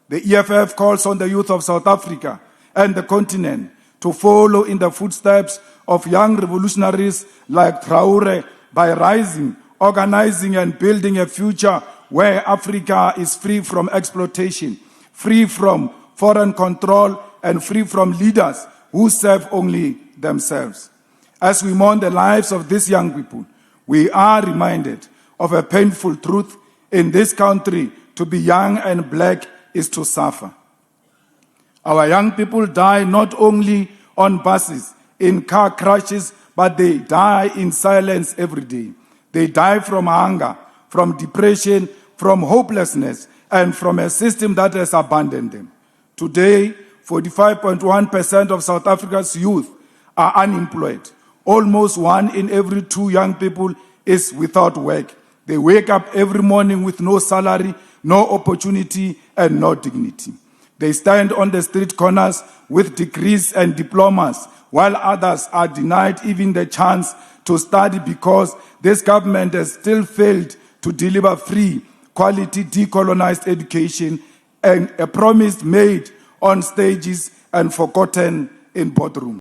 The EFF calls on the youth of South Africa and the continent to follow in the footsteps of young revolutionaries like Traore by rising, organizing and building a future where Africa is free from exploitation, free from foreign control and free from leaders who serve only themselves. As we mourn the lives of these young people, we are reminded of a painful truth in this country: to be young and black is to suffer. Our young people die not only on buses, in car crashes, but they die in silence every day. They die from hunger, from depression, from hopelessness, and from a system that has abandoned them. Today, 45.1% of South Africa's youth are unemployed. Almost 1 in every 2 young people is without work. They wake up every morning with no salary, no opportunity, and no dignity. They stand on the street corners with degrees and diplomas, while others are denied even the chance to study because this government has still failed to deliver free, quality, decolonized education, and a promise made on stages and forgotten in boardrooms.